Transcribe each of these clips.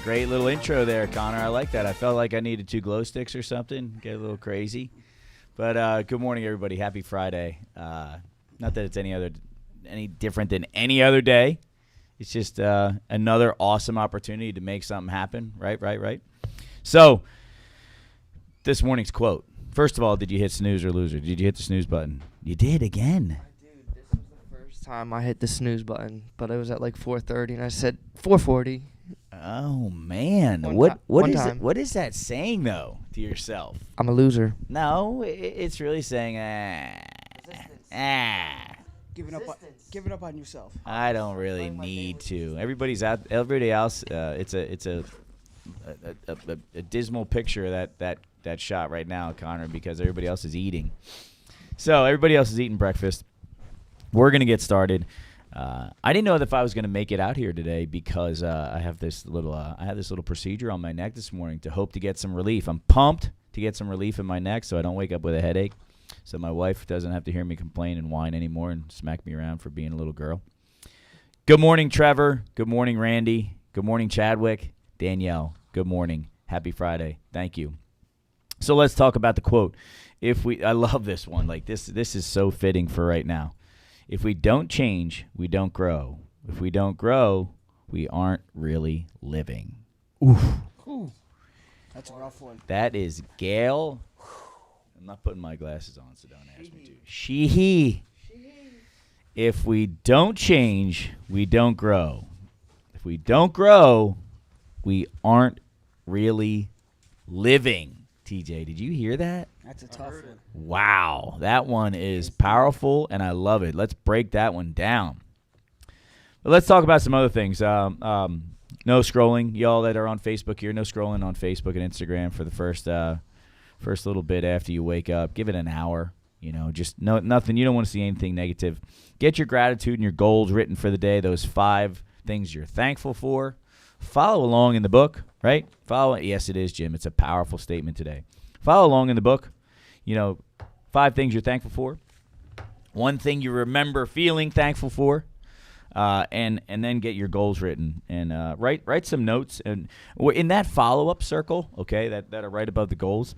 Great little intro there, Connor. I like that. I felt like I needed 2 glow sticks or something. Get a little crazy. But good morning, everybody. Happy Friday. Not that it's any different than any other day. It's just another awesome opportunity to make something happen. Right. So this morning's quote. First of all, did you hit snooze or loser? Did you hit the snooze button? You did again. Dude, this was the first time I hit the snooze button, but it was at like 4:30, and I said 4:40. Oh man, what is that saying though to yourself? I'm a loser. No, it's really saying Give it up on yourself. I don't really need to. Everybody else. It's a dismal picture of that shot right now, Connor, because everybody else is eating. So everybody else is eating breakfast. We're gonna get started. I didn't know if I was going to make it out here today because I have this little procedure on my neck this morning to hope to get some relief. I'm pumped to get some relief in my neck so I don't wake up with a headache, so my wife doesn't have to hear me complain and whine anymore and smack me around for being a little girl. Good morning, Trevor. Good morning, Randy. Good morning, Chadwick. Danielle, good morning. Happy Friday. Thank you. So let's talk about the quote. I love this one. Like this is so fitting for right now. If we don't change, we don't grow. If we don't grow, we aren't really living. Oof. Ooh. That's a rough one. That is Gail. I'm not putting my glasses on, so don't ask me to. She. If we don't change, we don't grow. If we don't grow, we aren't really living. TJ, did you hear that? That's a tough one. Wow, that one is powerful, and I love it. Let's break that one down. But let's talk about some other things. No scrolling, y'all that are on Facebook here. No scrolling on Facebook and Instagram for the first little bit after you wake up. Give it an hour. Just nothing. You don't want to see anything negative. Get your gratitude and your goals written for the day. Those 5 things you're thankful for. Follow along in the book, right? Yes, it is, Jim. It's a powerful statement today. Follow along in the book. 5 things you're thankful for. 1 thing you remember feeling thankful for. And then get your goals written and write some notes. And in that follow-up circle, okay, that are right above the goals.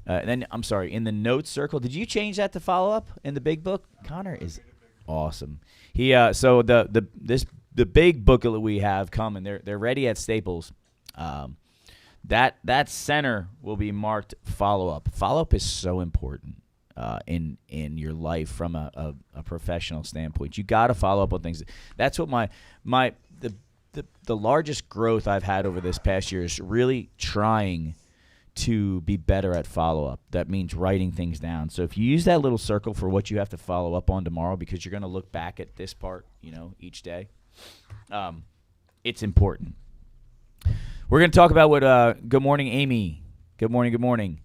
In the notes circle, did you change that to follow-up in the big book? Connor is awesome. He so the big booklet we have coming, they're ready at Staples. That center will be marked follow-up. Follow-up is so important in your life from a professional standpoint. You got to follow up on things. That's what the largest growth I've had over this past year is really trying to be better at follow-up. That means writing things down. So if you use that little circle for what you have to follow up on tomorrow, because you're going to look back at this part, each day, it's important. We're going to talk about what good morning, Amy. Good morning.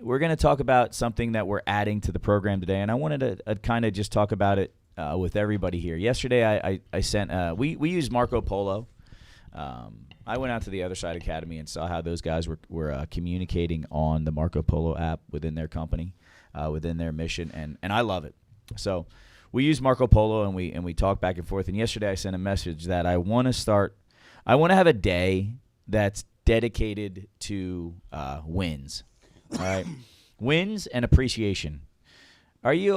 We're going to talk about something that we're adding to the program today, and I wanted to kind of just talk about it with everybody here. Yesterday, I sent we use Marco Polo. I went out to the Other Side Academy and saw how those guys were communicating on the Marco Polo app within their company, within their mission, and I love it. So we use Marco Polo, and we talk back and forth. And yesterday, I sent a message that I want to have a day that's dedicated to wins. All right, wins and appreciation. Are you?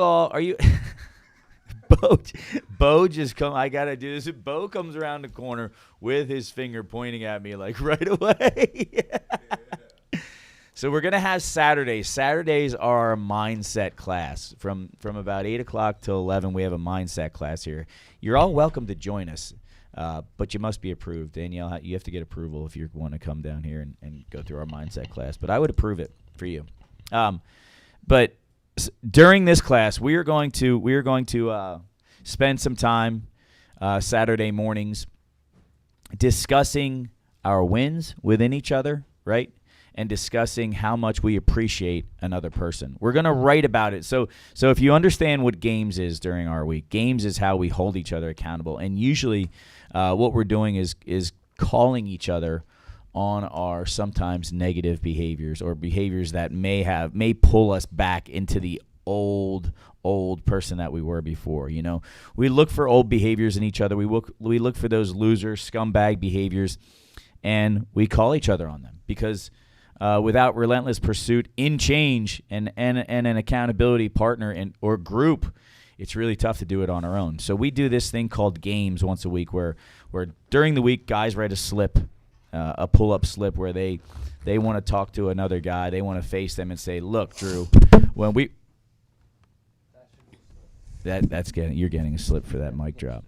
Bo just come. I gotta do this. Bo comes around the corner with his finger pointing at me like right away. So we're gonna have Saturdays. Saturdays are our mindset class from about 8:00 till 11. We have a mindset class here. You're all welcome to join us. But you must be approved. Danielle, you have to get approval if you want to come down here and go through our mindset class. But I would approve it for you. But during this class, we are going to spend some time Saturday mornings discussing our wins within each other, right? And discussing how much we appreciate another person. We're going to write about it. So if you understand what games is during our week, games is how we hold each other accountable. And usually what we're doing is calling each other on our sometimes negative behaviors or behaviors that may pull us back into the old person that we were before. We look for old behaviors in each other. We look for those loser, scumbag behaviors, and we call each other on them because without relentless pursuit in change and an accountability partner or group, it's really tough to do it on our own. So we do this thing called games once a week where during the week guys write a slip, a pull-up slip where they want to talk to another guy. They want to face them and say, look, Drew, when we – you're getting a slip for that mic drop.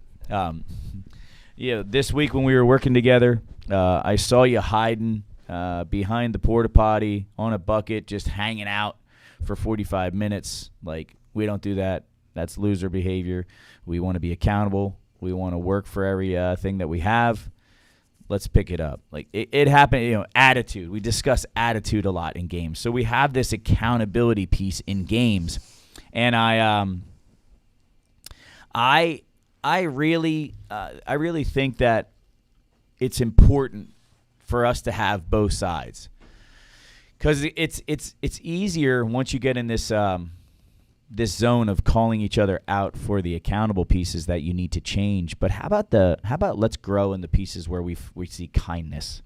This week when we were working together, I saw you hiding behind the porta potty on a bucket, just hanging out for 45 minutes. Like, we don't do that. That's loser behavior. We want to be accountable. We want to work for every thing that we have. Let's pick it up. Like it happened, attitude. We discuss attitude a lot in games. So we have this accountability piece in games. And I really think that it's important for us to have both sides, because it's easier once you get in this this zone of calling each other out for the accountable pieces that you need to change. But how about let's grow in the pieces where we see kindness,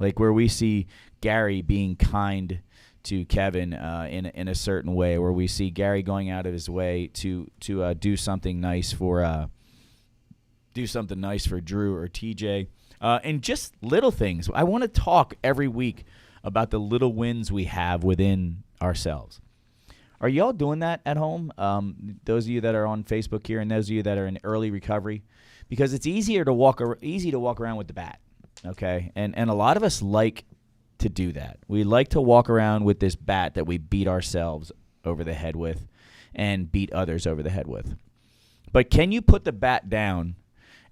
like where we see Gary being kind to Kevin in a certain way, where we see Gary going out of his way to do something nice for Drew or TJ. And just little things. I want to talk every week about the little wins we have within ourselves. Are y'all doing that at home? Those of you that are on Facebook here and those of you that are in early recovery, because it's easy to walk around with the bat, okay? And a lot of us like to do that. We like to walk around with this bat that we beat ourselves over the head with and beat others over the head with. But can you put the bat down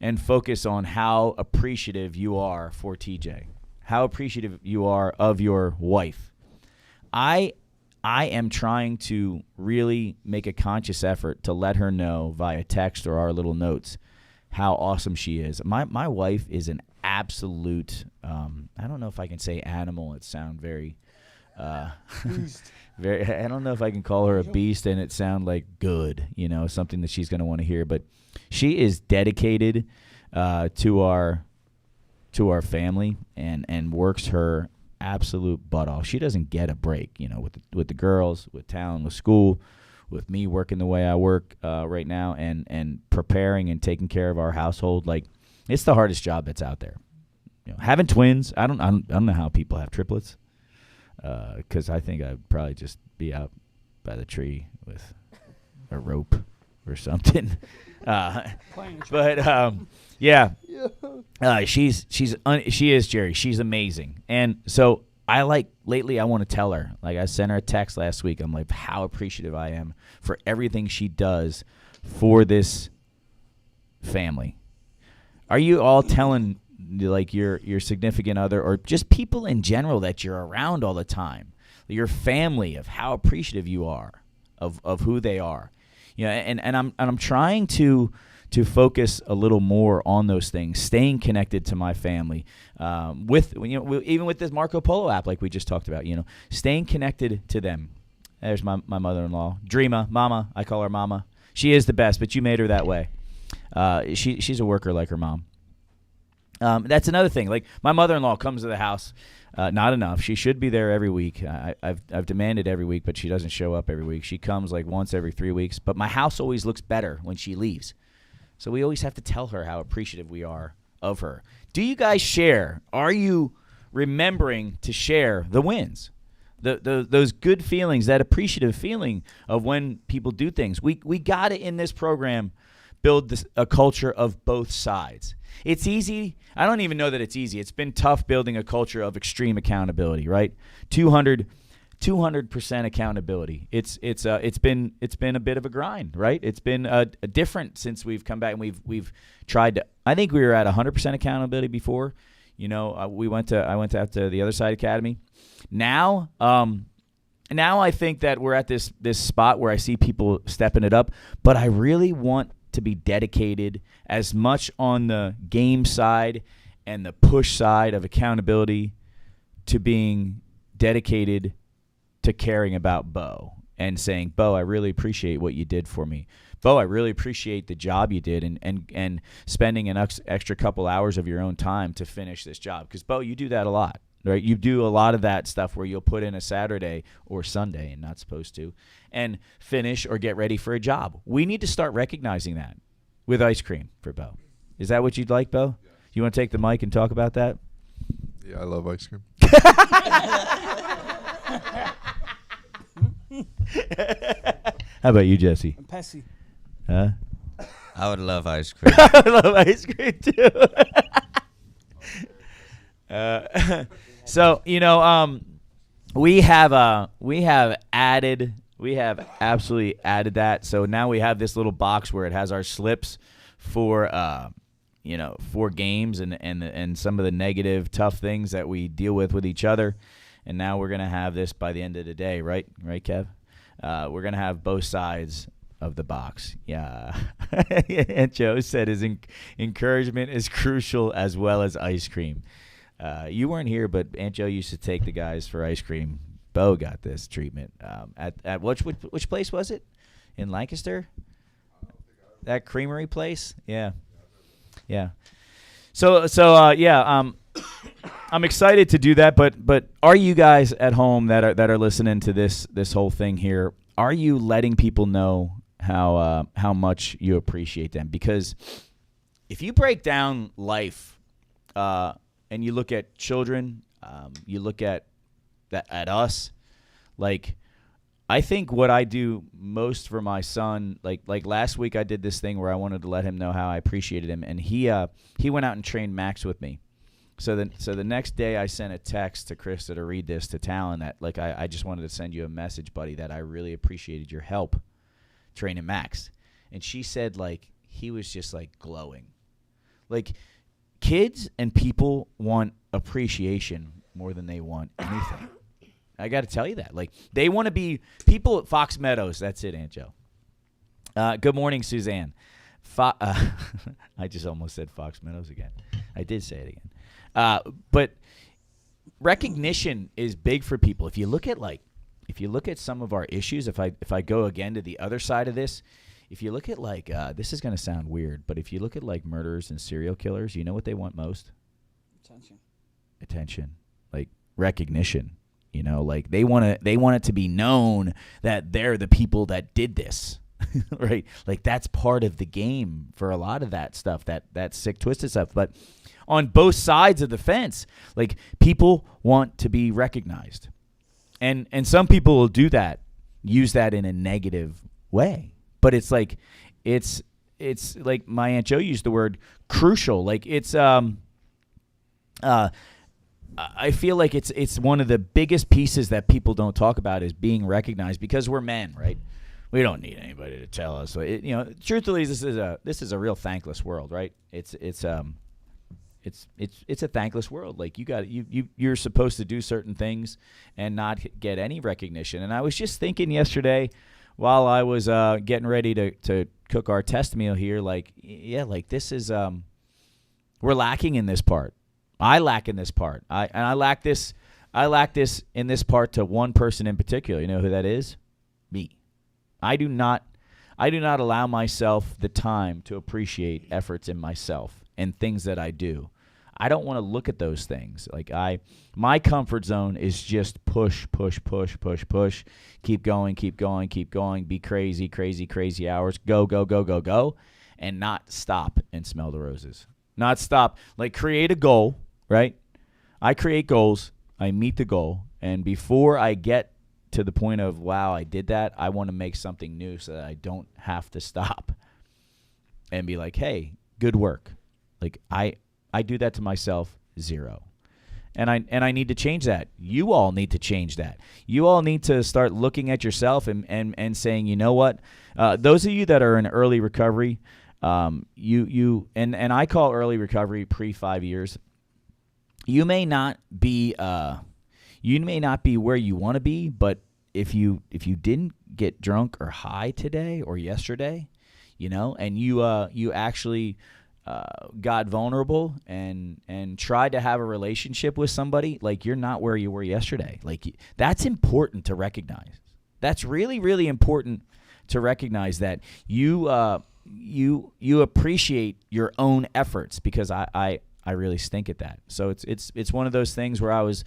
and focus on how appreciative you are for TJ, how appreciative you are of your wife? I am trying to really make a conscious effort to let her know via text or our little notes how awesome she is. My wife is an absolute. I don't know if I can say animal. It sound very. Very. I don't know if I can call her a beast and it sound like good. Something that she's going to want to hear. But she is dedicated to our family and works her absolute butt off. She doesn't get a break. With the girls, with town, with school, with me working the way I work right now, and preparing and taking care of our household. Like, it's the hardest job that's out there. Having twins, I don't know how people have triplets. Because I think I'd probably just be out by the tree with a rope or something. She is Jerry. She's amazing. And so lately I want to tell her, like I sent her a text last week. I'm like, how appreciative I am for everything she does for this family. Are you all telling like your significant other or just people in general that you're around all the time, your family, of how appreciative you are of who they are? And I'm trying to focus a little more on those things, staying connected to my family, even with this Marco Polo app like we just talked about, staying connected to them. There's my mother-in-law, Dreama, Mama. I call her Mama. She is the best, but you made her that way. She's a worker like her mom. That's another thing. Like, my mother-in-law comes to the house, not enough. She should be there every week. I've demanded every week, but she doesn't show up every week. She comes like once every 3 weeks. But my house always looks better when she leaves. So we always have to tell her how appreciative we are of her. Do you guys share? Are you remembering to share the wins? Those good feelings, that appreciative feeling of when people do things. We got to, in this program, build a culture of both sides. It's easy. I don't even know that it's easy. It's been tough building a culture of extreme accountability, right? 200% accountability. It's been a bit of a grind, right? It's been a different since we've come back and we've tried to. I think we were at 100% accountability before. I went to the Other Side Academy. Now I think that we're at this spot where I see people stepping it up, but I really want to be dedicated as much on the game side and the push side of accountability to being dedicated to caring about Bo and saying, Bo, I really appreciate what you did for me. Bo, I really appreciate the job you did and spending an extra couple hours of your own time to finish this job. Because, Bo, you do that a lot, right? You do a lot of that stuff where you'll put in a Saturday or Sunday, and not supposed to, and finish or get ready for a job. We need to start recognizing that with ice cream for Bo. Is that what you'd like, Bo? Yeah. You want to take the mic and talk about that? Yeah, I love ice cream. How about you, Jesse? I'm Pessy. Huh? I would love ice cream. I love ice cream too. So we have absolutely added that. So now we have this little box where it has our slips for games and some of the negative, tough things that we deal with each other. And now we're gonna have this by the end of the day, right, Kev? We're gonna have both sides of the box. Yeah. And Joe said his encouragement is crucial as well as ice cream. You weren't here, but Aunt Joe used to take the guys for ice cream. Bo got this treatment at which place was it? In Lancaster? That creamery place? Yeah. So I'm excited to do that, but are you guys at home that are listening to this whole thing here? Are you letting people know how much you appreciate them? Because if you break down life and you look at children, you look at us, like, I think what I do most for my son, like last week I did this thing where I wanted to let him know how I appreciated him, and he went out and trained Max with me. So the next day I sent a text to Krista to read this to Talon that, like, I just wanted to send you a message, buddy, that I really appreciated your help training Max. And she said, like, he was just, like, glowing. Like, kids and people want appreciation more than they want anything. I got to tell you that. Like, they want to be people at Fox Meadows. That's it, Aunt Joe. Good morning, Suzanne. I just almost said Fox Meadows again. I did say it again. But recognition is big for people. If you look at some of our issues, if I go again to the other side of this, if you look at this is going to sound weird, but if you look at like murderers and serial killers, you know what they want most? Attention, like recognition. You know, like they want it to be known that they're the people that did this. Right? Like that's part of the game for a lot of that stuff, that sick, twisted stuff. But on both sides of the fence, like people want to be recognized. And some people will do that, use that in a negative way. But it's like my Aunt Jo used the word crucial. Like it's I feel like it's one of the biggest pieces that people don't talk about is being recognized because we're men, right? We don't need anybody to tell us. Truthfully, this is a real thankless world, right? It's a thankless world. Like you're supposed to do certain things and not get any recognition. And I was just thinking yesterday, while I was getting ready to cook our test meal here, this is we're lacking in this part. I lack in this part. I lack this in this part to one person in particular. You know who that is? Me. I do not allow myself the time to appreciate efforts in myself and things that I do. I don't want to look at those things. My comfort zone is just push. Keep going. Be crazy hours. Go, and not stop and smell the roses. Not stop. Like create a goal, right? I create goals. I meet the goal, and before I get to the point of, wow, I did that, I want to make something new so that I don't have to stop and be like, hey, good work. Like I do that to myself, 0. And I need to change that. You all need to change that. You all need to start looking at yourself and saying, you know what? Those of you that are in early recovery, you I call early recovery pre-5 years. You may not be where you want to be, but if you didn't get drunk or high today or yesterday, and you actually got vulnerable and tried to have a relationship with somebody, like you're not where you were yesterday. Like that's important to recognize. That's really, really important to recognize that you appreciate your own efforts, because I really stink at that. So it's one of those things where I was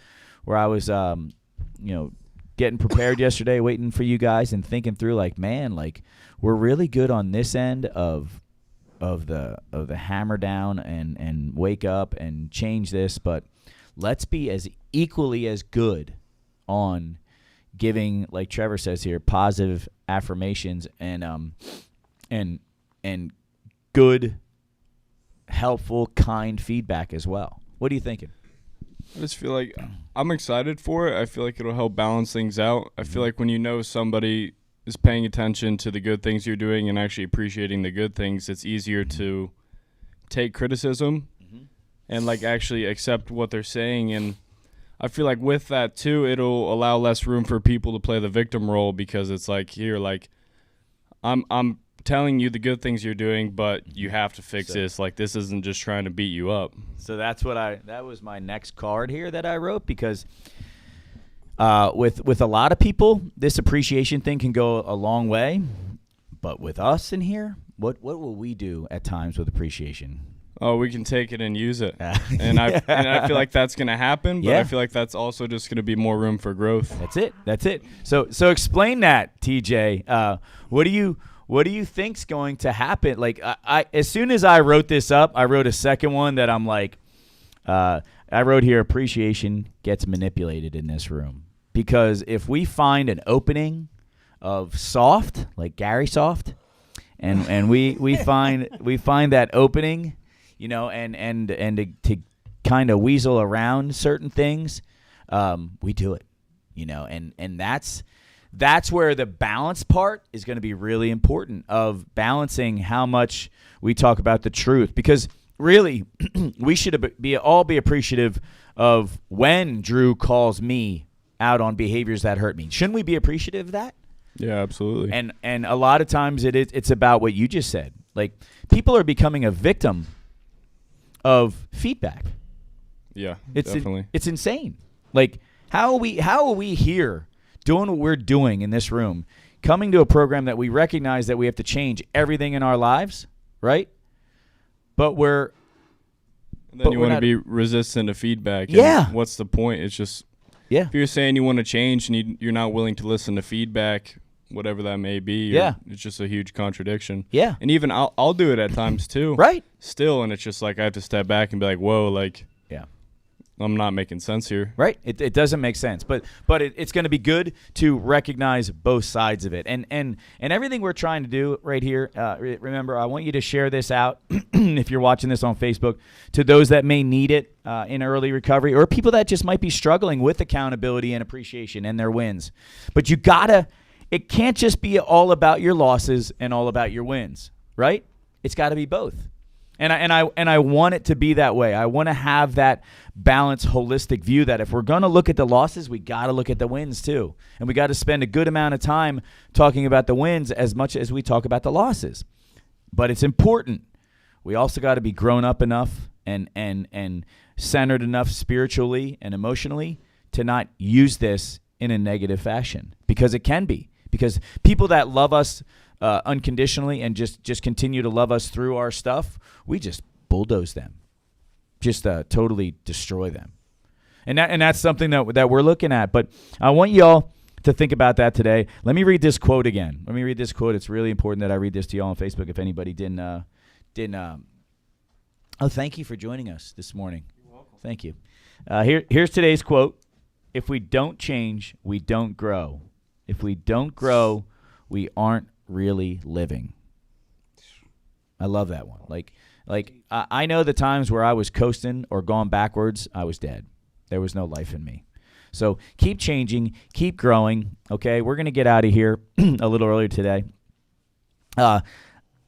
getting prepared yesterday, waiting for you guys and thinking through like, man, like we're really good on this end of the hammer down and wake up and change this, but let's be as equally as good on giving, like Trevor says here, positive affirmations and good, helpful, kind feedback as well. What are you thinking? I just feel like I'm excited for it. I feel like it'll help balance things out. I feel like when you know somebody is paying attention to the good things you're doing and actually appreciating the good things, it's easier to take criticism and like actually accept what they're saying. And I feel like with that too, it'll allow less room for people to play the victim role, because it's like, here, like I'm telling you the good things you're doing, but you have to fix this. Like this isn't just trying to beat you up. So that was my next card here that I wrote, because with a lot of people, this appreciation thing can go a long way, but with us in here, what will we do at times with appreciation? Oh, we can take it and use it. And I feel like that's going to happen, but I feel like that's also just going to be more room for growth. That's it. So explain that, TJ. What do you think's going to happen? Like I as soon as I wrote this up, I wrote a second one that I'm like, I wrote here, appreciation gets manipulated in this room. Because if we find an opening of soft, like Gary Soft, and we find that opening, and to kind of weasel around certain things, we do it, and that's where the balance part is going to be really important, of balancing how much we talk about the truth. Because really, we should all be appreciative of when Drew calls me out on behaviors that hurt me. Shouldn't we be appreciative of that? Yeah, absolutely. And a lot of times it's about what you just said. Like, people are becoming a victim of feedback. Yeah, It's definitely. it's insane. Like, how are we here doing what we're doing in this room, coming to a program that we recognize that we have to change everything in our lives, right? But we're And then but you we're want to not- be resistant to feedback. and Yeah. What's the point? It's just yeah. if you're saying you want to change and you're not willing to listen to feedback, whatever that may be, Yeah. it's just a huge contradiction. Yeah. And even I'll do it at times too. Right. Still, and it's just like I have to step back and be like, whoa, like Yeah. I'm not making sense here. Right. It doesn't make sense. But it's going to be good to recognize both sides of it. And everything we're trying to do right here, remember, I want you to share this out if you're watching this on Facebook to those that may need it in early recovery, or people that just might be struggling with accountability and appreciation and their wins. But it can't just be all about your losses and all about your wins, right? It's got to be both. And I want it to be that way. I want to have that balanced, holistic view that if we're going to look at the losses, we got to look at the wins too. And we got to spend a good amount of time talking about the wins as much as we talk about the losses. But it's important. We also got to be grown up enough and centered enough spiritually and emotionally to not use this in a negative fashion, because it can be. Because people that love us unconditionally and just continue to love us through our stuff, we just bulldoze them, just totally destroy them. And that's something that we're looking at. But I want y'all to think about that today. Let me read this quote again. Let me read this quote. It's really important that I read this to y'all on Facebook if anybody didn't. Oh, thank you for joining us this morning. You're welcome. Thank you. Here's today's quote. If we don't change, we don't grow. If we don't grow, we aren't really living. I love that one. Like I know the times where I was coasting or gone backwards, I was dead. There was no life in me. So keep changing, keep growing. Okay, we're gonna get out of here a little earlier today.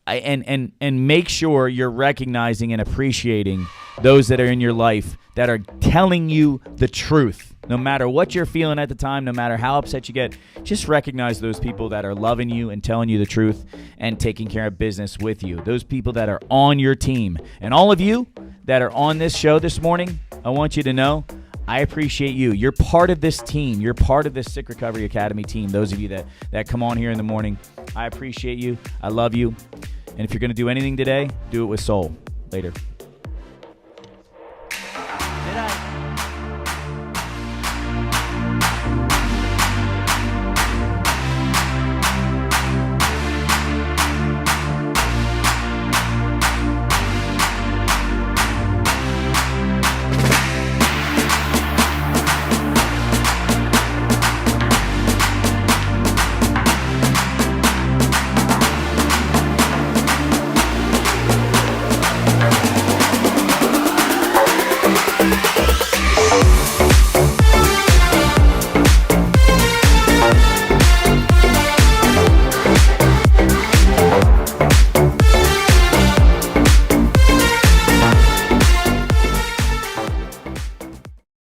And make sure you're recognizing and appreciating those that are in your life that are telling you the truth. No matter what you're feeling at the time, no matter how upset you get, just recognize those people that are loving you and telling you the truth and taking care of business with you. Those people that are on your team. And all of you that are on this show this morning, I want you to know I appreciate you. You're part of this team. You're part of this Sick Recovery Academy team. Those of you that come on here in the morning, I appreciate you. I love you. And if you're going to do anything today, do it with soul. Later.